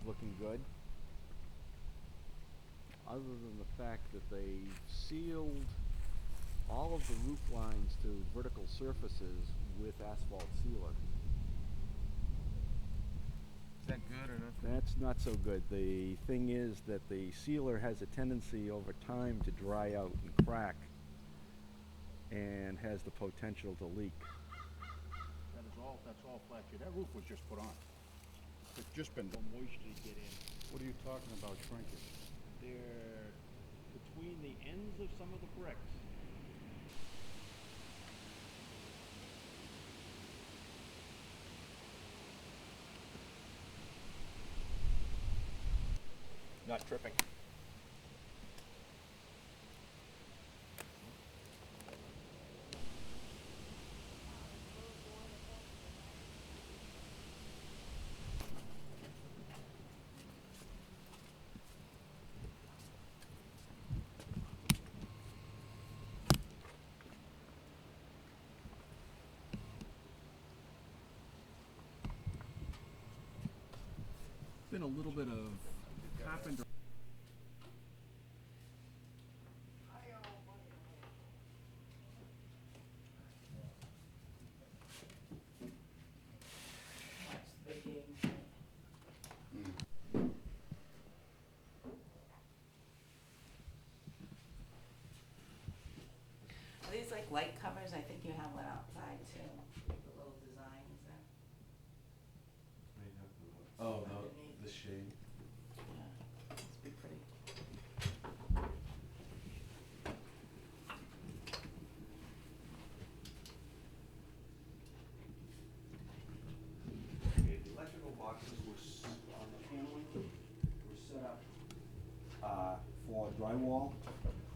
looking good. Other than the fact that they sealed all of the roof lines to vertical surfaces with asphalt sealer. Is that good or not? That's not so good. The thing is that the sealer has a tendency over time to dry out and crack and has the potential to leak. That's all flat here. That roof was just put on. It's just been moisture to get in. What are you talking about shrinkage? They're between the ends of some of the bricks. Not tripping. Been a little bit of carpenter. Are these like light covers? I think you have one outside too, the little designs there. Oh, Underneath. the shade. Yeah, must be pretty. Okay, the electrical boxes on the paneling were set up for drywall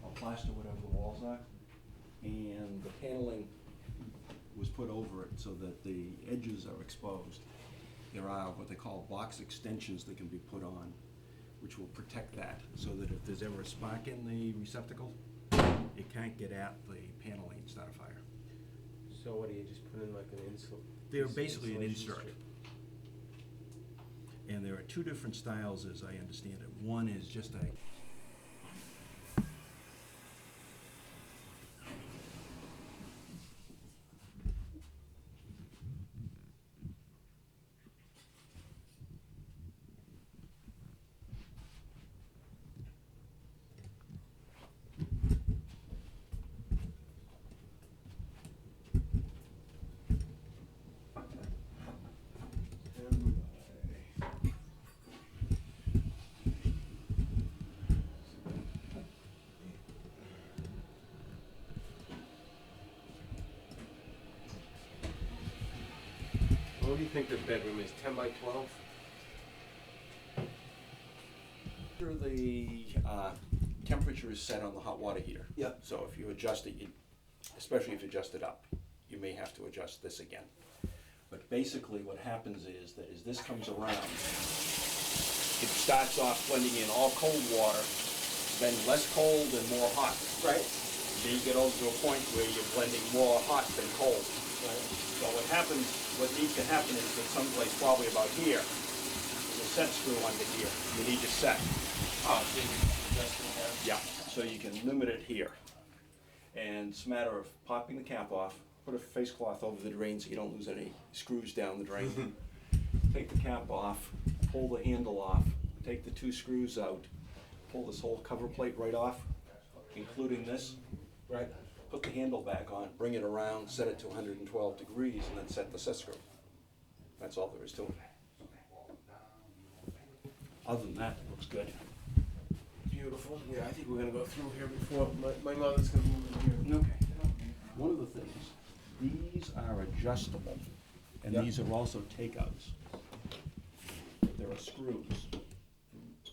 or plaster, whatever the walls are. And the paneling was put over it so that the edges are exposed. There are what they call box extensions that can be put on, which will protect that, so that if there's ever a spark in the receptacle, it can't get at the paneling and start a fire. So what do you just put in like an insult? They're basically an insert. And there are two different styles, as I understand it. One is just a What do you think the bedroom is? 10 by 12? The temperature is set on the hot water heater. Yeah. So if you adjust it, especially if you adjust it up, you may have to adjust this again. But basically what happens is that as this comes around, it starts off blending in all cold water, then less cold and more hot. Right. Then you get over to a point where you're blending more hot than cold. Right. So what needs to happen is that someplace probably about here, there's a set screw under here. You need to set. Oh, so you can adjust it there? Yeah, so you can limit it here. And it's a matter of popping the cap off, put a face cloth over the drain so you don't lose any screws down the drain. Take the cap off, pull the handle off, take the two screws out, pull this whole cover plate right off, including this. Right. Put the handle back on, bring it around, set it to 112 degrees, and then set the set screw. That's all there is to it. Other than that, it looks good. Beautiful. Yeah, I think we're gonna go through here before my mother's gonna move in here. Okay. One of the things, these are adjustable, and Yep. these are also takeouts. There are screws.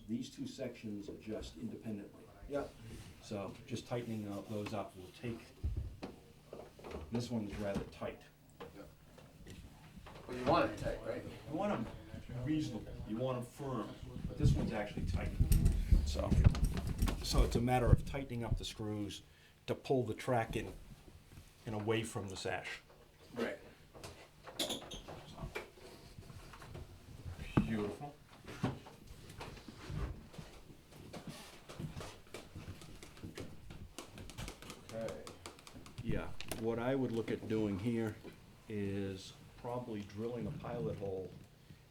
These two sections adjust independently. Yeah. So just tightening those up will take, this one's rather tight. Well, you want it tight, right? You want them reasonable, you want them firm, but this one's actually tight. So it's a matter of tightening up the screws to pull the track in and away from the sash. Right. Beautiful. What I would look at doing here is probably drilling a pilot hole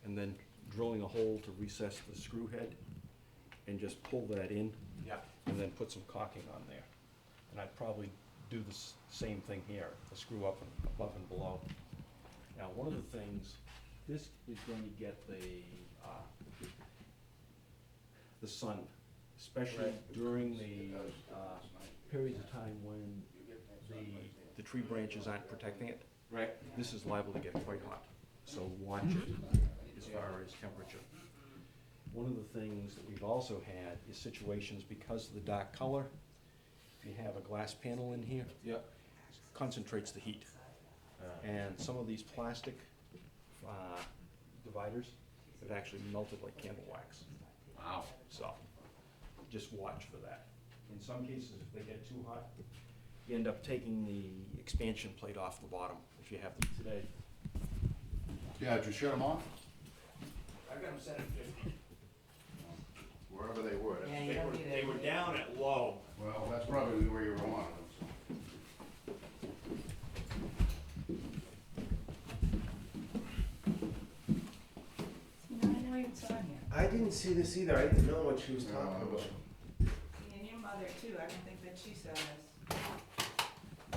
and then drilling a hole to recess the screw head and just pull that in. Yeah. And then put some caulking on there. And I'd probably do the same thing here, the screw up and above and below. Now, one of the things, this is going to get the sun, especially Right. during the periods of time when the tree branches aren't protecting it. Right. This is liable to get quite hot, so watch it as far as temperature. One of the things that we've also had is situations because of the dark color, if you have a glass panel in here, Yep. concentrates the heat. And some of these plastic dividers have actually melted like candle wax. Wow. So, just watch for that. In some cases, if they get too hot, you end up taking the expansion plate off the bottom, if you have them today. Yeah, did you shut them off? I got them set at 50. Wherever they were. Yeah, you don't need it. They were down at low. Well, that's probably where you were wanting them, so. No, I know it's on here. I didn't see this either. I didn't know what she was talking No, about. See, and your mother too, I don't think that she saw this.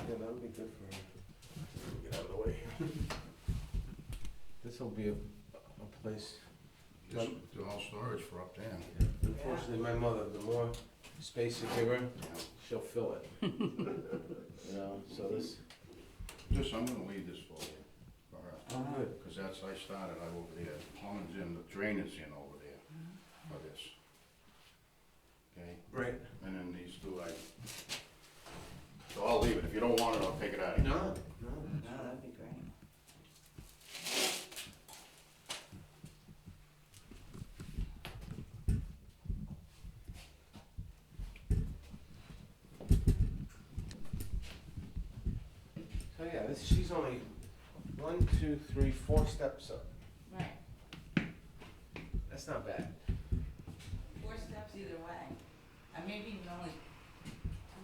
Yeah, that would be good for her. Get out of the way. This will be a place. Just do all storage for up there. Unfortunately, my mother, the more space you give her, she'll fill it. You know, so this. Just, I'm gonna leave this for you, for her. Oh, good. Cause that's, I started out over there, plumbing's in, the drainage in over there for this. Okay, Right. and then these two, so I'll leave it, if you don't want it, I'll take it out of here. No. No, that'd be great. So yeah, she's only 1, 2, 3, 4 steps up. Right, That's not bad. 4 steps either way. Maybe only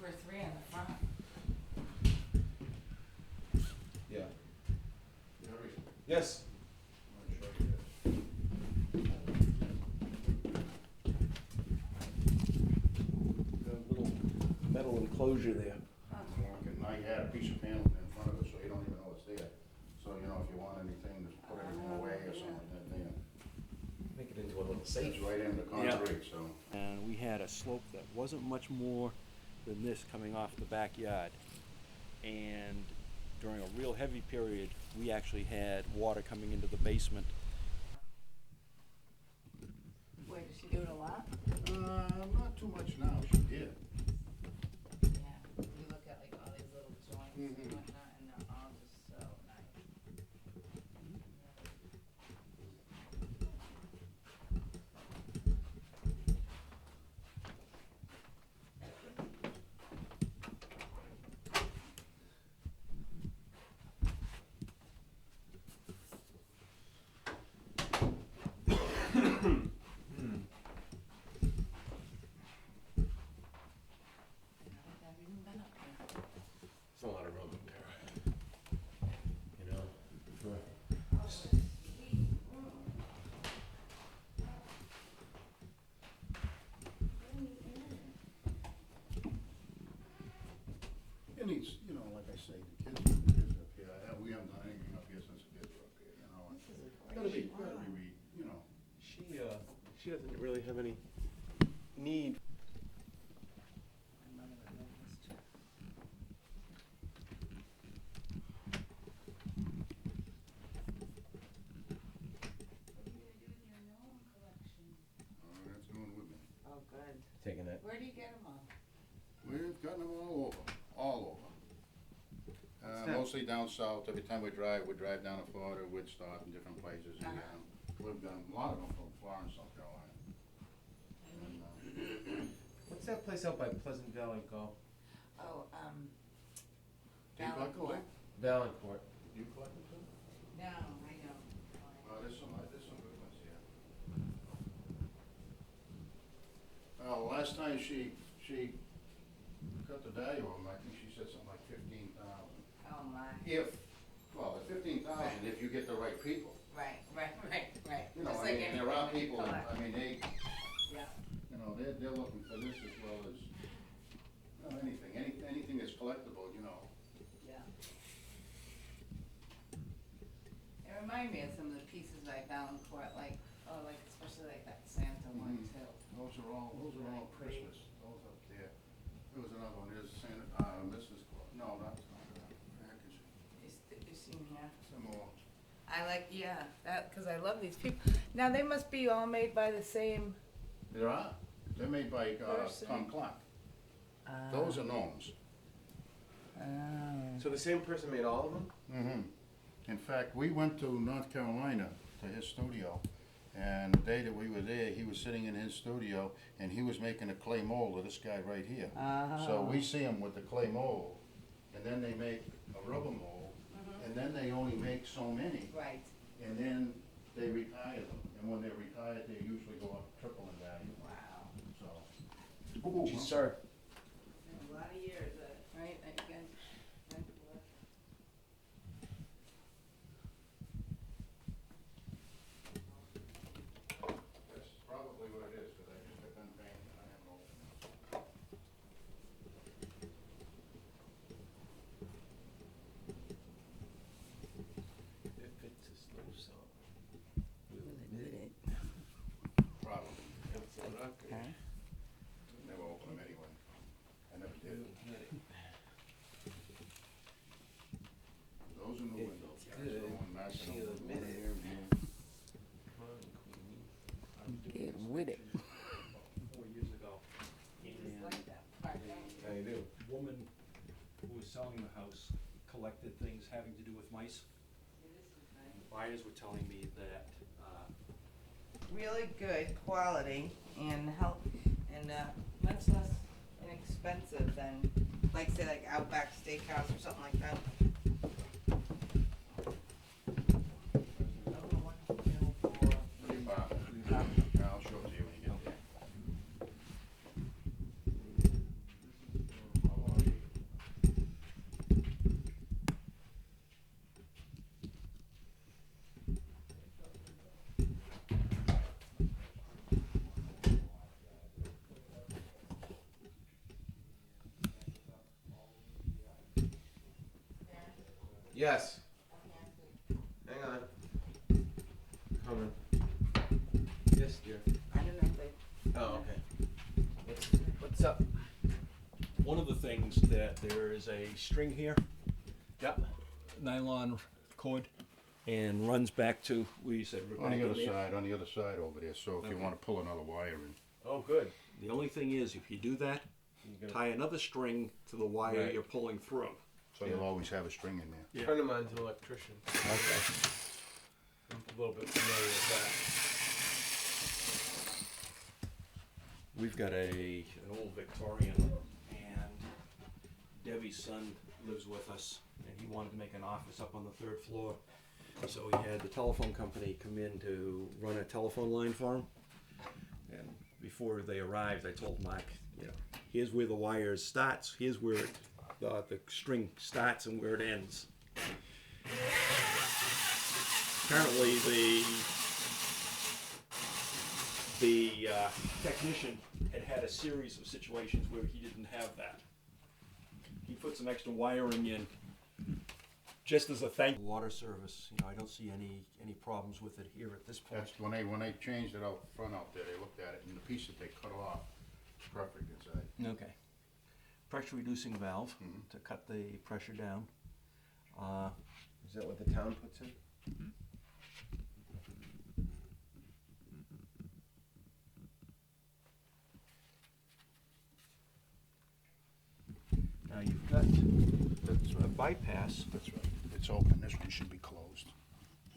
2 or 3 in the front. Yeah. Jerry, Yes. I'm gonna show you this. A little metal enclosure there. And I had a piece of panel in front of it, so you don't even know it's there. So, you know, if you want anything, just put everything away or something like that there. Make it into a little It's safe. right in the concrete, so. And we had a slope that wasn't much more than this coming off the backyard. And during a real heavy period, we actually had water coming into the basement. Wait, does she do it a lot? Not too much now, she did. Yeah, you look at like all these little joints and Mhm. whatnot, and they're all just so nice. I've even been up there. It's a lot of room up there. You know, for It needs, you know, like I say, the kids up here, we haven't done anything up here since the kids were up here, you know. and This is a Gotta great be, lawn. you know. she doesn't really have any need. My mother would love this too. What are you gonna do with your gnome collection? That's going with me. Oh, good. Taking it. Where do you get them all? We've gotten them all over, all over. What's that? Mostly down south, every time we drive down to Florida, we'd stop in different places and get them. We've got a lot of them from Florence, South Carolina. And, What's that place out by Pleasant Valley called? Oh, Do you collect Valancourt? Valancourt. you collect them too? No, I know. There's some good ones here. Last time she got the value of them, I think she said something like 15,000. my. Well, it's 15,000 if you get the right people. Right. You know, Just I like mean, there are anything we people, collect. I mean, they, Yeah. you know, they're looking for this as well as, you know, anything that's collectible, you know. Yeah. It reminded me of some of the pieces I found in court, like, especially like that Santa one Mhm. too. Those are all Great. Christmas, those up there. There was another one, there's Santa, Mrs. Claus, no, not, You seen here? some more. I like, yeah, cause I love these people. Now, they must be all made by the same. There are, they're made by, Person. Tom Clark. Those are gnomes. So the same person made all of them? Mm-hmm. In fact, we went to North Carolina to his studio, and the day that we were there, he was sitting in his studio, and he was making a clay mold of this guy right here. So we see him with the clay mold, and then they make a rubber mold, and then they only make so many, Right. and then they retire them. And when they're retired, they usually go up triple in value, Wow. so. Geez, sir. A lot of years, right, again. That's probably what it is, because I just got done painting and I haven't opened it. It fits his little so. Probably. Okay. Never open them anyway. I never did. Those are new windows, guys. Good. The one matching She'll them. admit it. Get with it. 4 years ago. Just And like that part, don't you? How you do? a woman who was selling the house collected things having to do with mice. Yeah, this is And nice. the buyers were telling me that, Really good quality and help, and much less inexpensive than, like, say, like Outback Steakhouse or something like that. Yeah, I'll show it to you when you get there. Yes. Hang on. Coming. Yes, dear. I don't know if they. Oh, okay. What's up? one of the things that there is a string here, Yep. nylon cord, and runs back to, we said. On back the in other there. side, on the other side over there, so if you Okay. wanna pull another wire in. Oh, good. The only thing is, if you do that, You gonna tie another string to the wire Right. you're pulling through. So you'll always have a string in there. Yeah. Friend of mine's an electrician. Okay. I'm a little bit familiar with We've got an old Victorian, and Debbie's son lives with us, and he wanted to make an office up on the 3rd floor. So he had the telephone company come in to run a telephone line for him. And before they arrived, I told Mark, here's where the wires starts, here's where the string starts and where it ends. Apparently the technician had a series of situations where he didn't have that. He put some extra wiring in just as a thank. Water service, I don't see any problems with it here at this point. That's when they changed it out front out there, they looked at it, and the piece that they cut off, is perfect inside. Okay. Pressure reducing valve Mhm. to cut the pressure down. Is that what the town puts in? Now you've got That's a bypass. That's right. It's open, this one should be closed.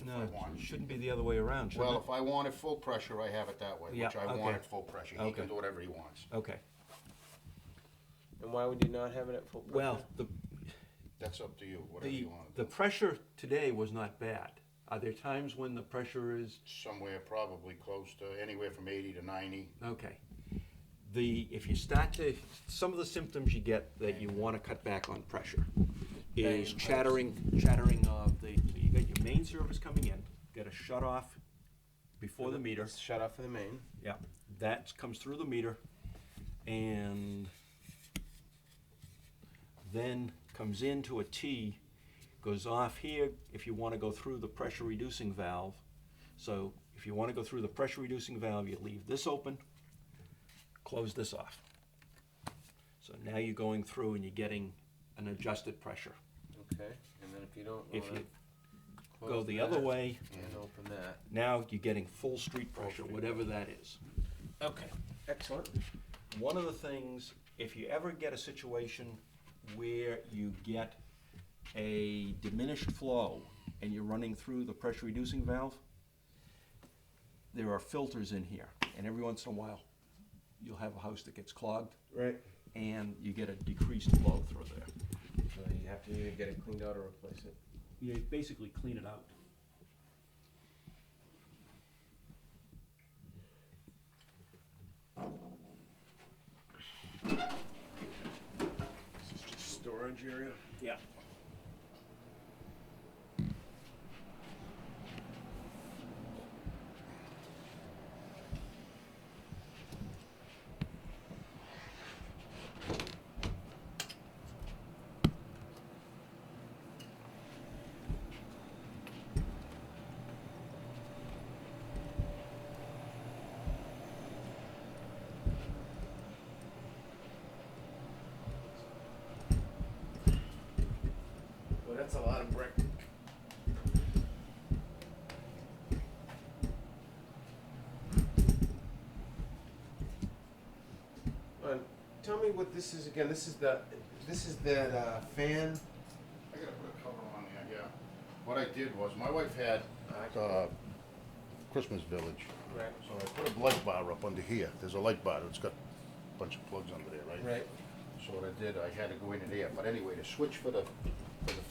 No, I it want. shouldn't be the other way around, should Well, it? if I wanted full pressure, I have it that way, Yeah, which I okay. want it full pressure. He Okay. can do whatever he wants. Okay. And why would you not have it at full pressure? Well, That's up to you, whatever you want to the do. pressure today was not bad. Are there times when the pressure is Somewhere probably close to, anywhere from 80 to 90. okay? If you start to, some of the symptoms you get that you want to cut back on pressure. is Bang. chattering of you got your main service coming in, got a shut off before the meter. Shut off for the main. Yeah, that comes through the meter and then comes into a T, goes off here if you want to go through the pressure reducing valve. So if you want to go through the pressure reducing valve, you leave this open, close this off. So now you're going through and you're getting an adjusted pressure. Okay, and then if you don't If wanna you go close the other that way, and open that. now you're getting full street pressure, street whatever that is. Okay, excellent. One of the things, if you ever get a situation where you get a diminished flow and you're running through the pressure reducing valve, there are filters in here, and every once in a while, you'll have a house that gets clogged, Right. and you get a decreased flow through there. So you have to either get it cleaned out or replace it. You basically clean it out. This is just storage area. Yeah. Well, that's a lot of brick. Tell me what this is again. This is that fan. I gotta put a cover on there, yeah. What I did was, my wife had Christmas Village, Right. so I put a light bar up under here. There's a light bar, it's got a bunch of plugs under there, right? Right. So what I did, I had to go into there, but anyway, the switch for the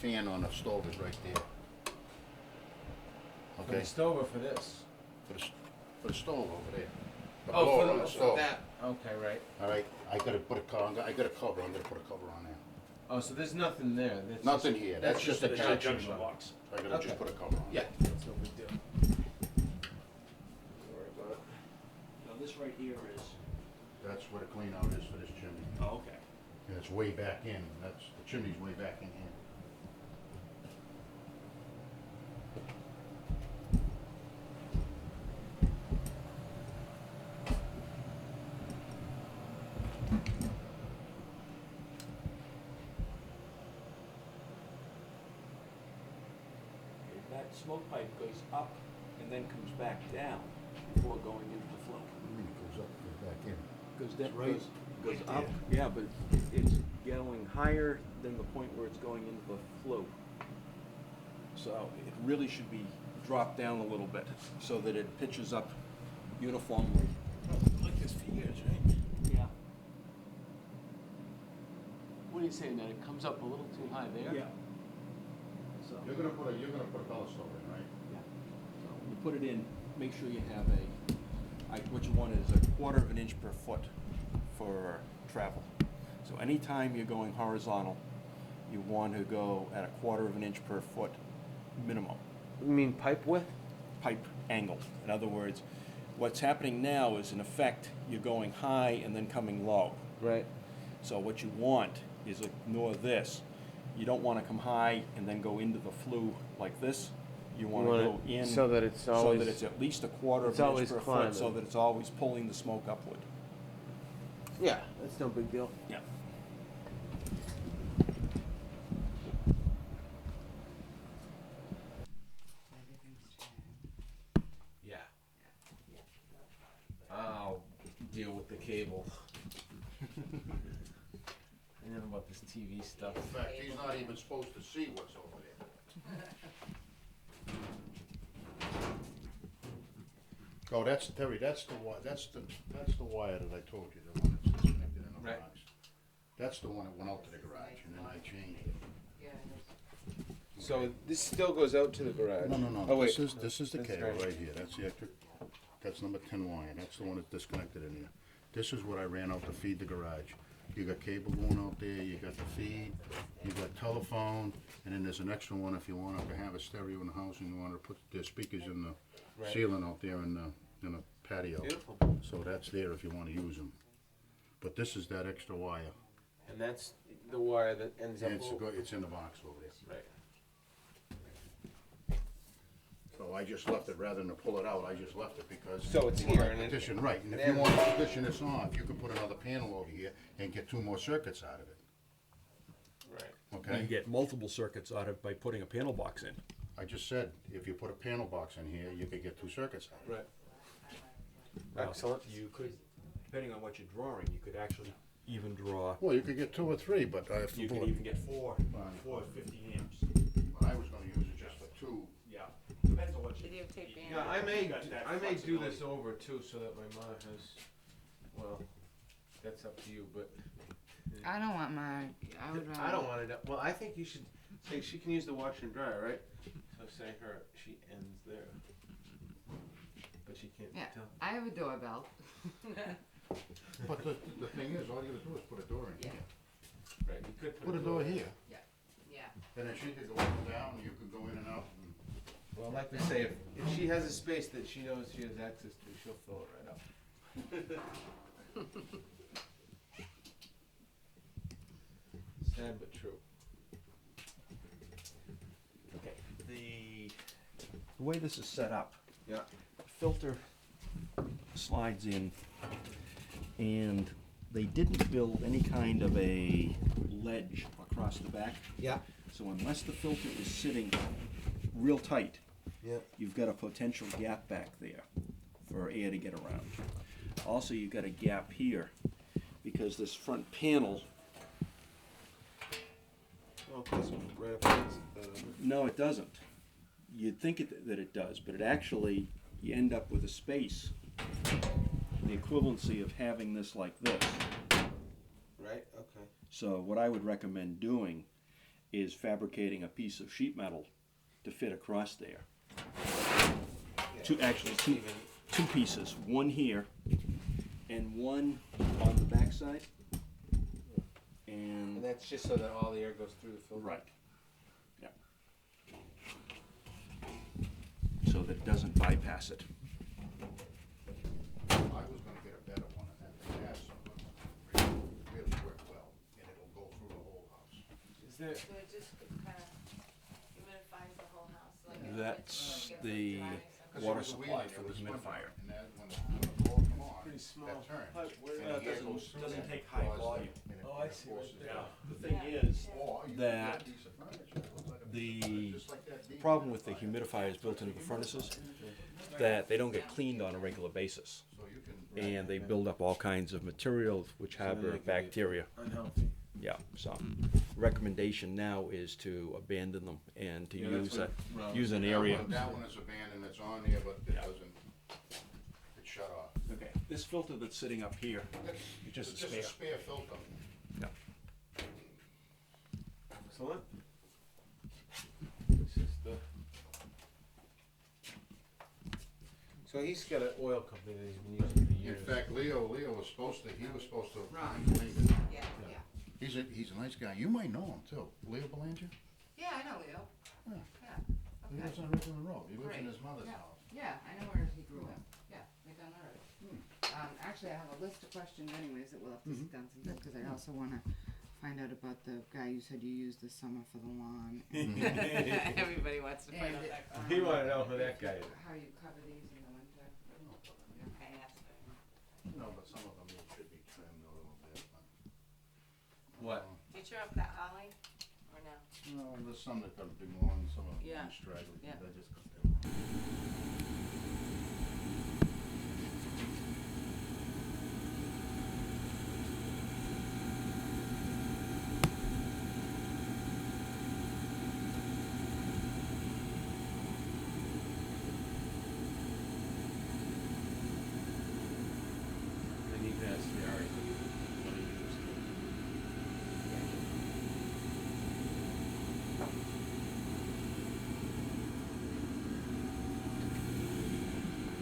fan on the stove is right there. For Okay, the stove or for this? for the stove over there. The Oh, blower for on the the stove. that. Okay, right. All right, I gotta put a cover, I got a cover, I'm gonna put a cover on there. Oh, so there's nothing there. That's Nothing just, here, that's just a the junction junction box. box. So I gotta Okay. just put a cover on. Yeah, that's no big deal. Don't worry about it. Now this right here is. That's where the clean out is for this chimney. Oh, okay. And it's way back in, that's, the chimney's way back in here. That smoke pipe goes up and then comes back down before going into the flow. I mean, it goes up, goes back in. Goes down, Right. goes up, yeah, but it's going higher than the point where it's going into the flue. So it really should be dropped down a little bit so that it pitches up uniformly. Like this for years, right? Yeah. What are you saying, that it comes up a little too high there? Yeah. So, You're gonna put a pellet stove in, right? so when you put it in, make sure you have what you want is a 1/4 of an inch per foot for travel. So anytime you're going horizontal, you want to go at a 1/4 of an inch per foot minimum. You mean pipe width? Pipe angle. In other words, what's happening now is, in effect, you're going high and then coming low. Right. So what you want is ignore this. You don't want to come high and then go into the flue like this. You want to go in so that it's always so that it's at least a 1/4 it's of an always inch per climbing. foot, so that it's always pulling the smoke upward. Yeah, that's no big deal. Yeah. Yeah. I'll deal with the cable. I know about this TV stuff. In fact, he's not even supposed to see what's over there. Oh, that's, Terry, that's the wire that I told you, the one that's connected in the Right. box. That's the one that went out to the garage, and then I changed it. Yeah, it is. So this still goes out to the garage? No, Oh, wait. this is the That's cable right. right here, that's the electric, that's number 10 wire, that's the one that's disconnected in here. This is what I ran out to feed the garage. You got cable going out there, you got the feed, you got telephone, and then there's an extra one if you want to have a stereo in the house and you want to put the speakers in the Right. ceiling out there in the patio. Beautiful. So that's there if you want to use them. But this is that extra wire, And that's the wire that ends up. and it's in the box over there. Right. So I just left it, rather than pull it out, I just left it because. So it's you wanna here, and it- Petition, right, and if and you want to petition this off, you can put another panel over here and get 2 more circuits out of it, Right. You okay? get multiple circuits out of by putting a panel box in. I just said, if you put a panel box in here, you could get 2 circuits out of it. Right. Now, Excellent. You could, depending on what you're drawing, you could actually even draw, Well, you could get 2 or 3, but if you you could put, even get four 50 amps. I was gonna use it just for 2. Yeah, depends on what you. Videotape band. Yeah, I may Got that do flexibility. this over too, so that my mom has. Well, that's up to you, but I don't want my, I would rather. I don't want it. Well, I think you should say she can use the washer and dryer, right? So say she ends there, but she can't Yeah, tell. I have a doorbell. But the thing is, all you gotta do is put a door in here. Right, you could Put a door here, Yeah. and then she could go up and down, and you could go in and out. And Well, like we say, if she has a space that she knows she has access to, she'll fill it right up. Sad but true. Okay, the way this is set up, Yeah. filter slides in, and they didn't build any kind of a ledge across the back. Yeah. So unless the filter is sitting real tight, Yeah. you've got a potential gap back there for air to get around. Also, you've got a gap here, because this front panel, Well, this one right up against it. no, it doesn't. You'd think that it does, but it actually, you end up with a space, the equivalency of having this like this. Right. Okay. So what I would recommend doing is fabricating a piece of sheet metal to fit across there. Even- Two pieces, one here and one on the backside. And And, that's just so that all the air goes through the filter. right, yeah. So that it doesn't bypass it. I was gonna get a better one, and that thing has some, really work well, and it'll go through the whole house. Is there? So it just kind of humidifies the whole house, like. That's the water supply for the humidifier. And that, when the blower come on, Pretty small that turns. pipe. Where- and Yeah, it the air doesn't- goes through doesn't that, take high draws the- volume. and it- Oh, I and it see forces right it there. down. The thing is, Or you can that get a piece of furniture, it looks like a the piece of- just like that beam problem with the humidifier. humidifiers built into the furnaces, that they don't get cleaned on a regular basis. So you can. And they build up all kinds of materials which then harbor they can be- bacteria. Unhealthy. Yeah, so recommendation now is to abandon them and to Yeah, that's use what Rob use an That area. one- That one is abandoned, it's on there, but it Yeah. doesn't, it's shut off. Okay, this filter that's sitting up here, It's just a just a spare. spare filter. yeah. Excellent. This is the. So he's got an oil company that he's been using for In years. fact, Leo was supposed to, he was supposed to. Ron. Yeah, yeah. He's a nice guy, you might know him too, Leo Belanger? Yeah, I know Leo. Yeah. Yeah, He okay. lives on Richmond Road, he lives in Great. his mother's Yeah. house. Yeah, I know where he grew up. Yeah, they've done already. Actually, I have a list of questions anyways that we'll have to sit down sometime, because I also wanna find out about the guy you said you used this summer for the lawn. Everybody wants to find out that. He wanted to know who that guy is. How you cover these in the winter. Okay, ask her. No, but some of them should be trimmed a little bit, but. What? Did you trim up that alley, or no? No, there's some that could be more, and some of them Yeah. straggly, Yeah. they just cut them. I need to ask Gary what he used.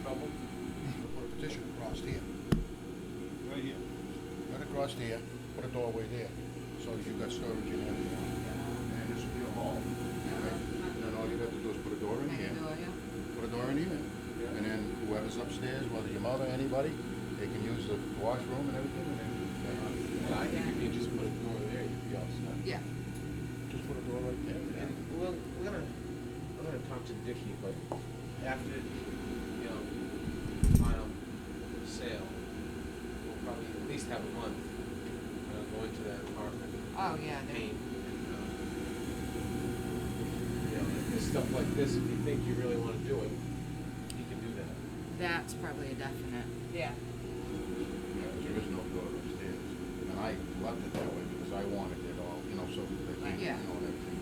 Put a petition across here, Right here. right across here, put a doorway there, so that you've got storage in there. And this will be a hall, right? And then all you have to do is put a door in Make here, a door, yeah. put a door in here. And then whoever's upstairs, whether your mother, anybody, they can use the washroom and everything, and then, Yeah, I think if you just put a door there, you'd be all set. Yeah. just put a door right there. And we're gonna talk to Vicky, but after, you know, final sale, we'll probably at least have a month, go into that apartment. Oh, yeah, Paint. You know, if there's stuff like this, if you think you really wanna do it, you can do that. that's probably a definite. Yeah. There is no door upstairs, and I left it that way because I wanted it all, you know, so that they can, you Yeah. know, and everything.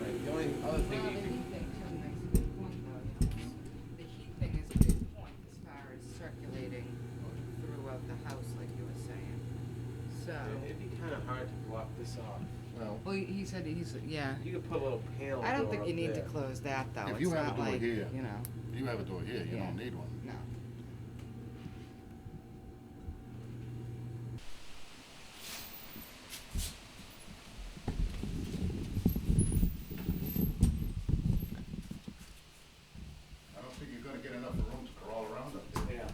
Right, the only other thing Well, you the can, heat thing too makes a good point though, you know. The heat thing is a big point as far as circulating throughout the house, like you were saying. So, it'd be kinda hard to block this off. Well, well, he said yeah. You could put a little panel I don't door think you up need to there. close that though. If It's you have a not door like, here, you know, you have a door here, you Yeah. don't need one. no. I don't think you're gonna get enough room to crawl around up there. Yeah.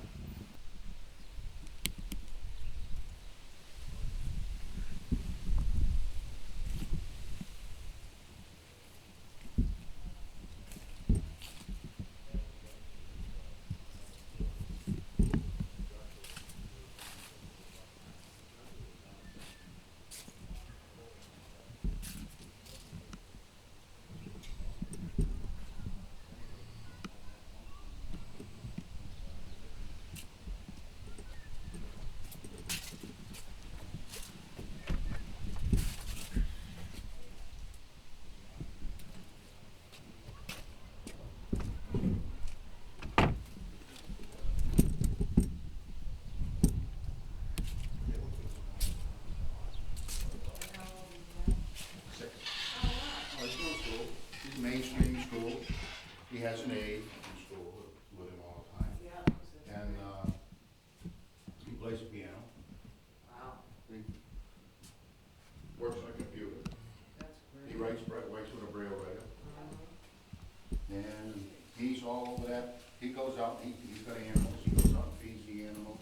Oh, he's going to school. He's mainstream school. He has an aide in school with him all the time. And, he plays piano. Wow, He works on a computer. that's great. He writes with a braille writer. And he's all over that. He goes out, he's got animals. He goes out and feeds the animals.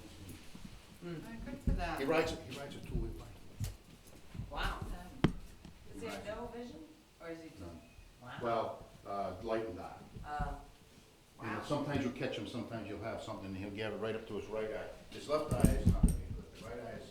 Good for that. He rides a 2-wheel bike. Wow. Does he have no vision, or is he? None. Wow. Well, light and dark. You know, sometimes you'll catch him, sometimes you'll have something, and he'll get it right up to his right eye. His left eye is not, but the right eye is